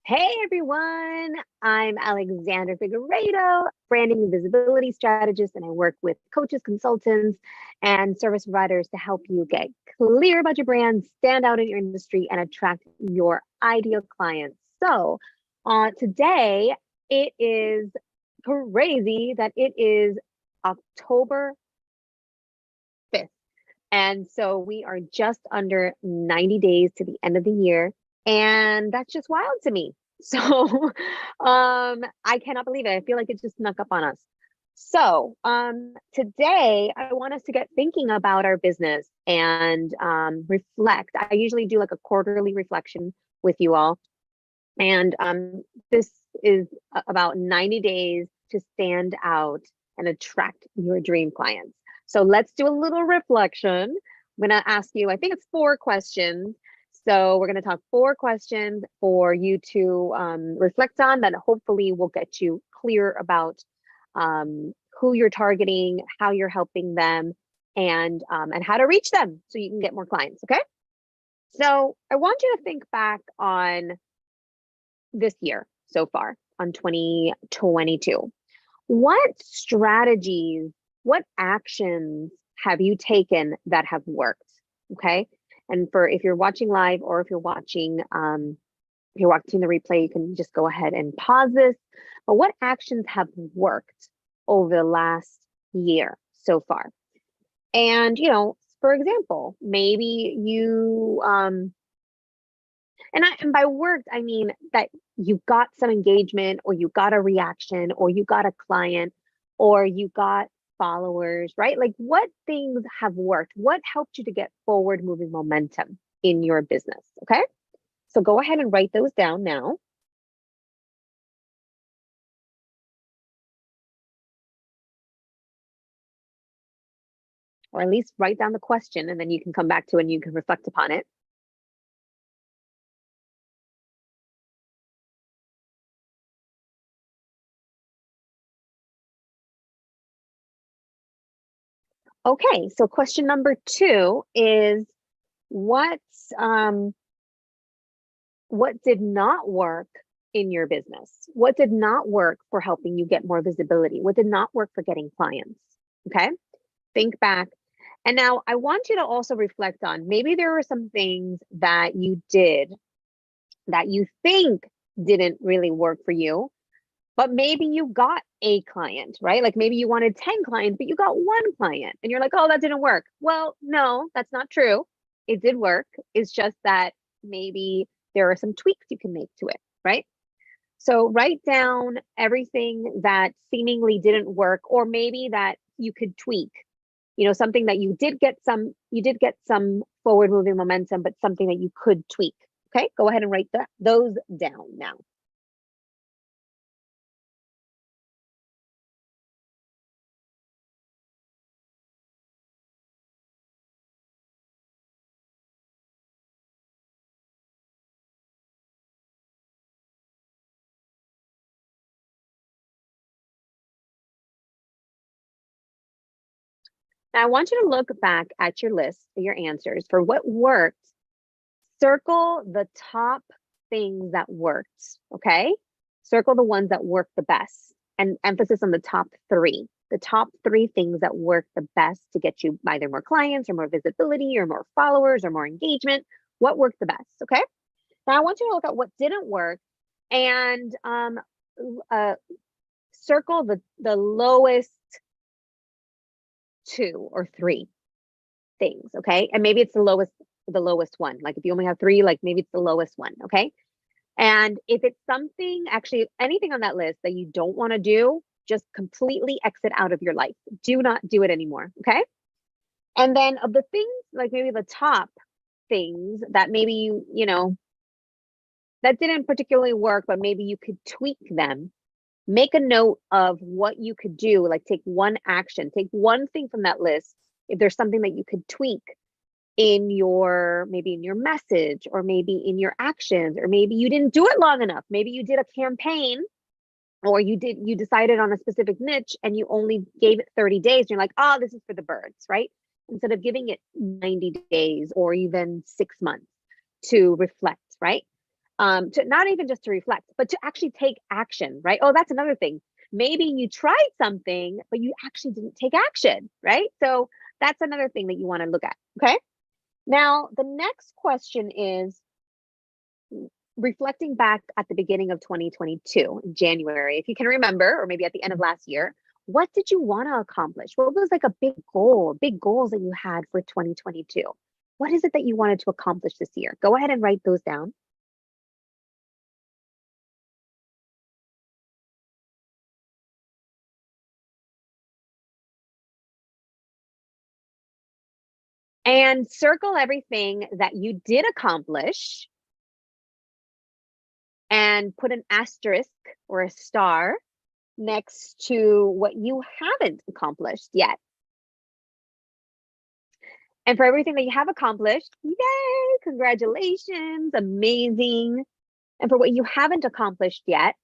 Hey everyone, I'm Alexandra Figueredo, branding and visibility strategist, and I work with coaches, consultants, and service providers to help you get clear about your brand, stand out in your industry, and attract your ideal clients. So, today it is crazy that it is October 5th. And so we are just under 90 days to the end of the year. And that's just wild to me. So I cannot believe it. I feel like it just snuck up on us. So today I want us to get thinking about our business and reflect. I usually do like a quarterly reflection with you all. And this is about 90 days to stand out and attract your dream clients. So let's do a little reflection. I'm going to ask you, I think it's 4 questions. So we're going to talk 4 questions for you to reflect on that hopefully will get you clear about who you're targeting, how you're helping them, and how to reach them so you can get more clients. Okay. So I want you to think back on this year so far, on 2022. What strategies, what actions have you taken that have worked? Okay. And for if you're watching live or if you're watching the replay, you can just go ahead and pause this. But what actions have worked over the last year so far? And for example, maybe you and by worked, I mean that you got some engagement or you got a reaction or you got a client or you got followers, right? Like what things have worked? What helped you to get forward moving momentum in your business? Okay. So go ahead and write those down now. Or at least write down the question and then you can come back to it and you can reflect upon it. Okay, so question number 2 is what did not work in your business? What did not work for helping you get more visibility? What did not work for getting clients? Okay, think back. And now I want you to also reflect on maybe there were some things that you did that you think didn't really work for you, but maybe you got a client, right? Like maybe you wanted 10 clients, but you got 1 client and you're like, oh, that didn't work. Well, no, that's not true. It did work. It's just that maybe there are some tweaks you can make to it, right? So write down everything that seemingly didn't work, or maybe that you could tweak, something that you did get some forward moving momentum, but something that you could tweak. Okay, go ahead and write those down now. Now I want you to look back at your list, your answers for what worked. Circle the top things that worked, okay? Circle the ones that worked the best and emphasis on the top 3. The top 3 things that work the best to get you either more clients or more visibility or more followers or more engagement. What worked the best, okay? Now I want you to look at what didn't work and circle the lowest 2 or 3 things, okay? And maybe it's the lowest one. Like if you only have 3, like maybe it's the lowest one, okay? And if it's something, actually anything on that list that you don't want to do, just completely exit out of your life. Do not do it anymore, okay? And then of the things, like maybe the top things that maybe that didn't particularly work, but maybe you could tweak them. Make a note of what you could do, like take one action, take one thing from that list. If there's something that you could tweak maybe in your message, or maybe in your actions, or maybe you didn't do it long enough. Maybe you did a campaign, or you decided on a specific niche and you only gave it 30 days. And you're like, oh, this is for the birds, right? Instead of giving it 90 days or even 6 months to reflect, right? to not even just to reflect, but to actually take action, right? Oh, that's another thing. Maybe you tried something, but you actually didn't take action, right? So that's another thing that you want to look at. Okay. Now, the next question is reflecting back at the beginning of 2022, in January, if you can remember, or maybe at the end of last year, what did you want to accomplish? What was like a big goal, big goals that you had for 2022? What is it that you wanted to accomplish this year? Go ahead and write those down. And circle everything that you did accomplish and put an asterisk or a star next to what you haven't accomplished yet. And for everything that you have accomplished, yay, congratulations, amazing. And for what you haven't accomplished yet,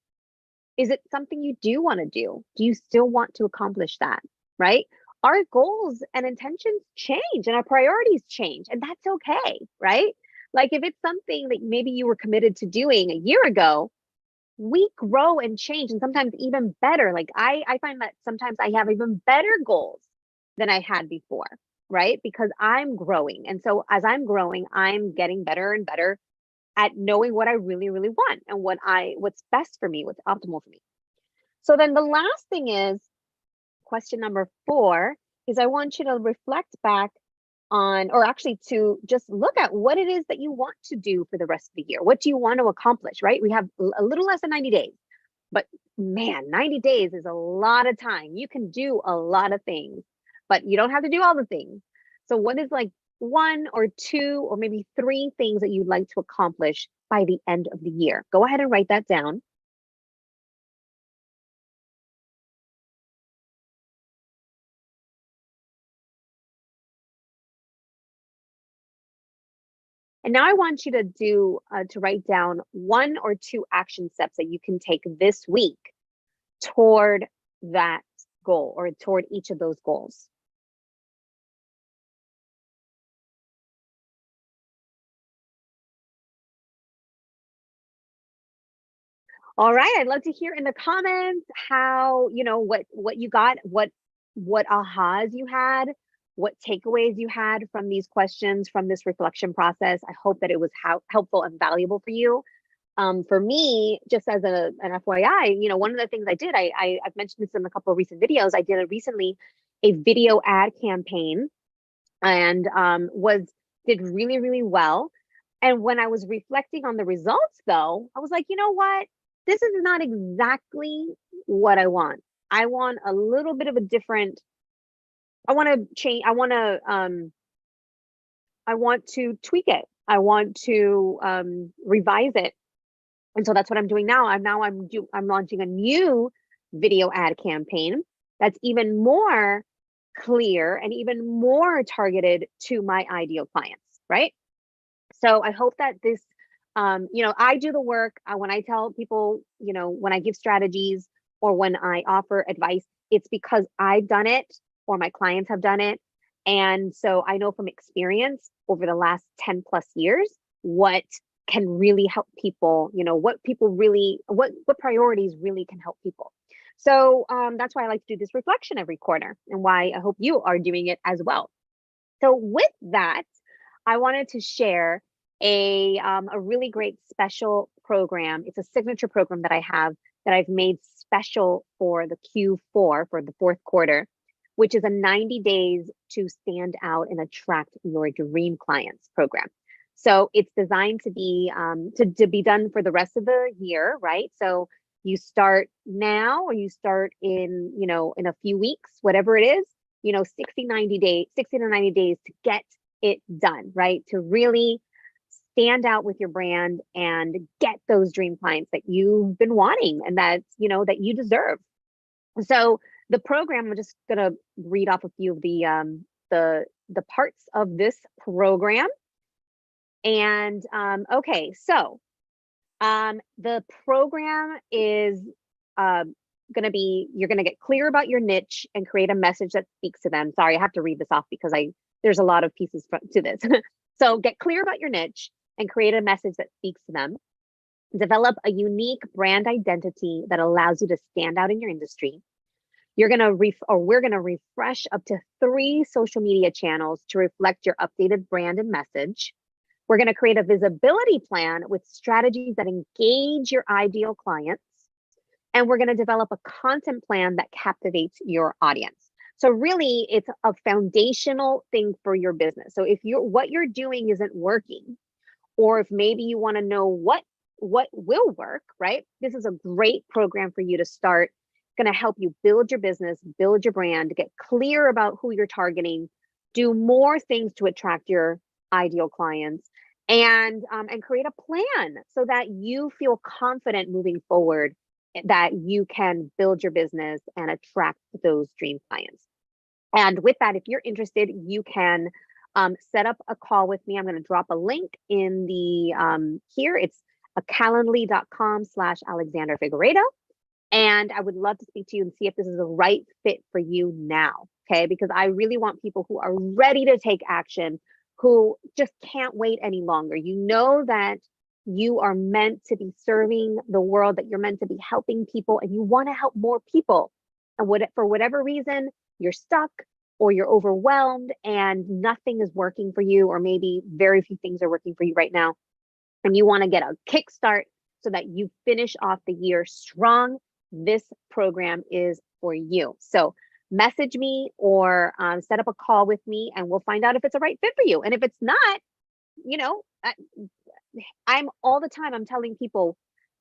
is it something you do want to do? Do you still want to accomplish that, right? Our goals and intentions change and our priorities change, and that's okay, right? Like if it's something that maybe you were committed to doing a year ago, we grow and change, and sometimes even better. Like I find that sometimes I have even better goals than I had before, right? Because I'm growing. And so as I'm growing, I'm getting better and better at knowing what I really, really want and what's best for me, what's optimal for me. So then the last thing is question number 4 is I want you to reflect back on, or actually to just look at what it is that you want to do for the rest of the year. What do you want to accomplish, right? We have a little less than 90 days, but man, 90 days is a lot of time. You can do a lot of things, but you don't have to do all the things. So what is like 1 or 2 or maybe 3 things that you'd like to accomplish by the end of the year? Go ahead and write that down. And now I want you to to write down 1 or 2 action steps that you can take this week toward that goal or toward each of those goals. All right, I'd love to hear in the comments how, what you got, what ahas you had, what takeaways you had from these questions, from this reflection process. I hope that it was helpful and valuable for you. For me, just as an FYI, one of the things I did, I've mentioned this in a couple of recent videos. I did recently a video ad campaign and did really, really well. And when I was reflecting on the results, though, I was like, you know what? This is not exactly what I want. I want a little bit of a different. I want to change. I want to tweak it. I want to revise it. And so that's what I'm doing now. I'm launching a new video ad campaign that's even more clear and even more targeted to my ideal clients, right? So I hope that this, I do the work when I tell people, when I give strategies or when I offer advice, it's because I've done it or my clients have done it. And so I know from experience over the last 10 plus years, what can really help people, what priorities really can help people. So that's why I like to do this reflection every quarter and why I hope you are doing it as well. So with that, I wanted to share a really great special program. It's a signature program that I have that I've made special for the Q4, for the 4th quarter, which is a 90 days to stand out and attract your dream clients program. So it's designed to be done for the rest of the year, right? So you start now or you start in, in a few weeks, whatever it is, 60 to 90 days to get it done, right? To really stand out with your brand and get those dream clients that you've been wanting and that you deserve. So the program, I'm just gonna read off a few of the parts of this program. And okay, so the program is gonna be, you're gonna get clear about your niche and create a message that speaks to them. Sorry, I have to read this off because there's a lot of pieces to this. So get clear about your niche and create a message that speaks to them. Develop a unique brand identity that allows you to stand out in your industry. We're going to refresh up to 3 social media channels to reflect your updated brand and message. We're going to create a visibility plan with strategies that engage your ideal clients. And we're going to develop a content plan that captivates your audience. So really, it's a foundational thing for your business. So if what you're doing isn't working, or if maybe you want to know what will work, right? This is a great program for you to start. It's going to help you build your business, build your brand, get clear about who you're targeting, do more things to attract your ideal clients, and create a plan so that you feel confident moving forward that you can build your business and attract those dream clients. And with that, if you're interested, you can set up a call with me. I'm going to drop a link in the here. It's calendly.com/Alexandra Figueredo. And I would love to speak to you and see if this is the right fit for you now. Okay. Because I really want people who are ready to take action, who just can't wait any longer. You know that you are meant to be serving the world, that you're meant to be helping people, and you want to help more people. And for whatever reason, you're stuck or you're overwhelmed and nothing is working for you, or maybe very few things are working for you right now, and you want to get a kickstart so that you finish off the year strong, this program is for you. So message me or set up a call with me, and we'll find out if it's a right fit for you. And if it's not, you know, I'm all the time, I'm telling people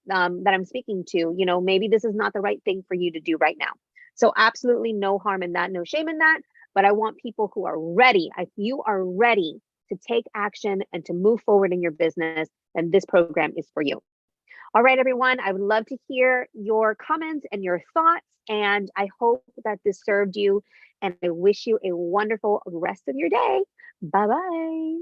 that I'm speaking to, maybe this is not the right thing for you to do right now. So absolutely no harm in that, no shame in that. But I want people who are ready. If you are ready to take action and to move forward in your business, then this program is for you. All right, everyone, I would love to hear your comments and your thoughts, and I hope that this served you, and I wish you a wonderful rest of your day. Bye-bye.